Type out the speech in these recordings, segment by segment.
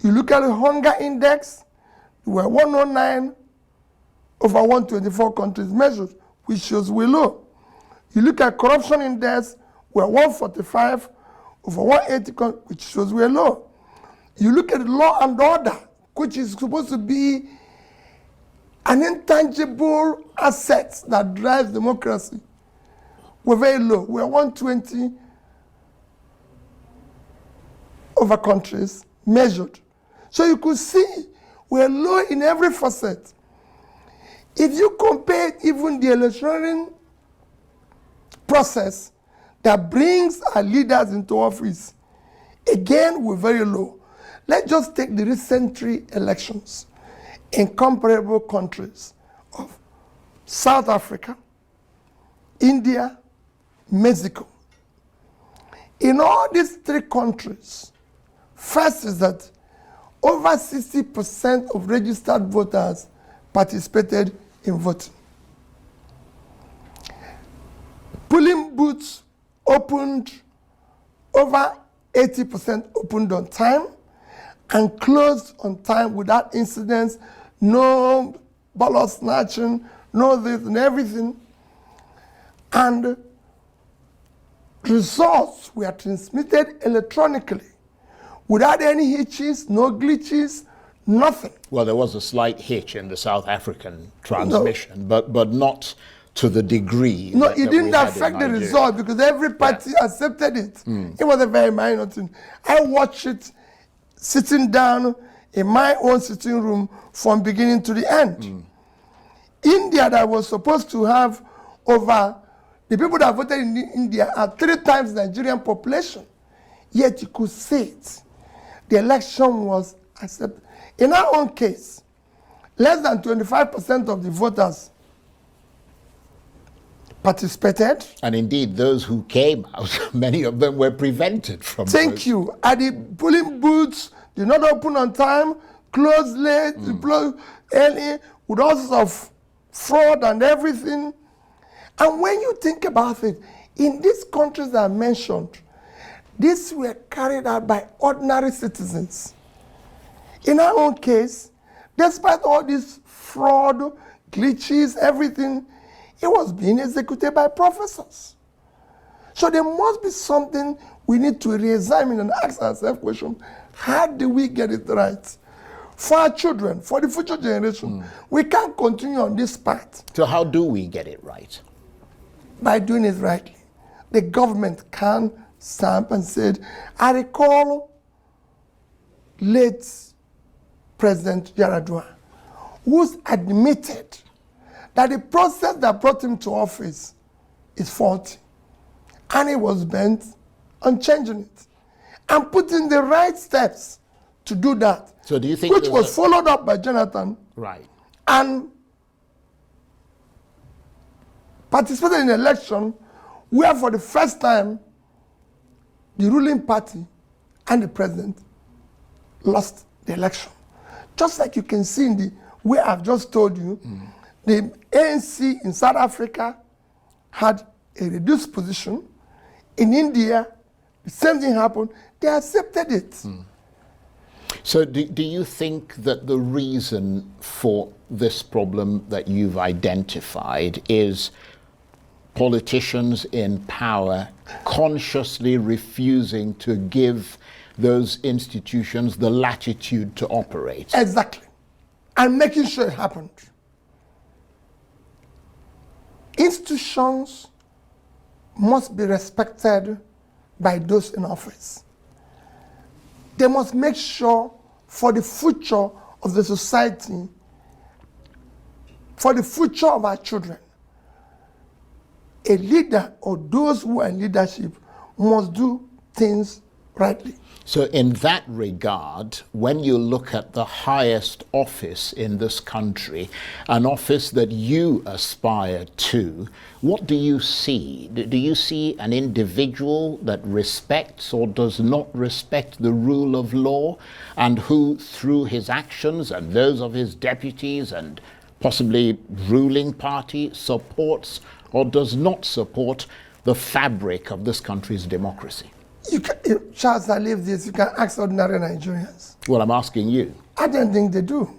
You look at the hunger index, we were 109 over 124 countries measured, which shows we're low. You look at corruption index, we're 145 over 180 countries, which shows we're low. You look at law and order, which is supposed to be an intangible asset that drives democracy. We're very low. We're 120 over countries measured. So you could see we're low in every facet. If you compare even the electioneering process that brings our leaders into office, again, we're very low. Let's just take the recent 3 elections in comparable countries of South Africa, India, Mexico. In all these 3 countries, first is that over 60% of registered voters participated in voting. Polling booths opened, over 80% opened on time and closed on time without incidents, no ballot snatching, no this and everything. And results were transmitted electronically without any hitches, no glitches, nothing. Well, there was a slight hitch in the South African transmission, but not to the degree. No, it didn't affect the result because every party accepted it. It was a very minor thing. I watched it sitting down in my own sitting room from beginning to the end. India, that was supposed to have over, the people that voted in India are 3 times the Nigerian population. Yet you could see it. The election was accepted. In our own case, less than 25% of the voters participated. And indeed, those who came out, many of them were prevented from Thank you. At the polling booths, did not open on time, closed late, closed early, with all sorts of fraud and everything. And when you think about it, in these countries that I mentioned, these were carried out by ordinary citizens. In our own case, despite all this fraud, glitches, everything, it was being executed by professors. So there must be something we need to re-examine and ask ourselves question, how do we get it right? For our children, for the future generation, we can't continue on this path. So how do we get it right? By doing it rightly. The government can stamp and said, I recall late President Yaradua, who's admitted that the process that brought him to office is faulty. And he was bent on changing it and putting the right steps to do that. So do you think which was followed up by Jonathan. Right. And participated in an election where for the first time the ruling party and the president lost the election. Just like you can see in the way I've just told you, the ANC in South Africa had a reduced position. In India, the same thing happened. They accepted it. So do you think that the reason for this problem that you've identified is politicians in power consciously refusing to give those institutions the latitude to operate? Exactly. And making sure it happened. Institutions must be respected by those in office. They must make sure for the future of the society, for the future of our children, a leader or those who are in leadership must do things rightly. So in that regard, when you look at the highest office in this country, an office that you aspire to, what do you see? Do you see an individual that respects or does not respect the rule of law, and who, through his actions and those of his deputies and possibly ruling party, supports or does not support the fabric of this country's democracy? Charles, I leave this. You can ask ordinary Nigerians. Well, I'm asking you. I don't think they do.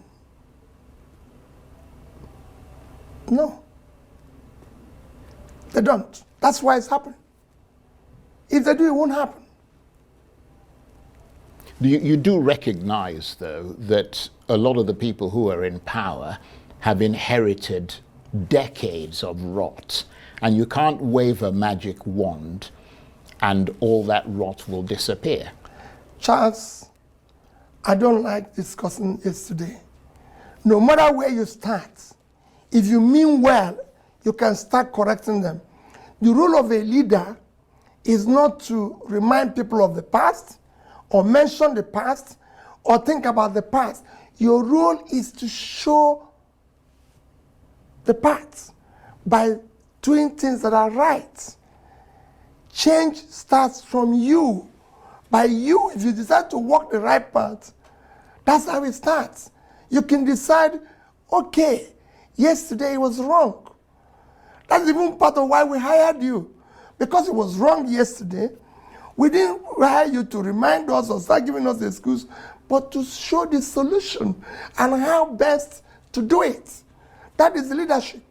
No. They don't. That's why it's happening. If they do, it won't happen. You do recognize, though, that a lot of the people who are in power have inherited decades of rot, and you can't wave a magic wand and all that rot will disappear. Charles, I don't like discussing this today. No matter where you start, if you mean well, you can start correcting them. The role of a leader is not to remind people of the past, or mention the past, or think about the past. Your role is to show the path by doing things that are right. Change starts from you. By you, if you decide to walk the right path, that's how it starts. You can decide, okay, yesterday it was wrong. That's even part of why we hired you. Because it was wrong yesterday, we didn't hire you to remind us or start giving us the excuse, but to show the solution and how best to do it. That is leadership.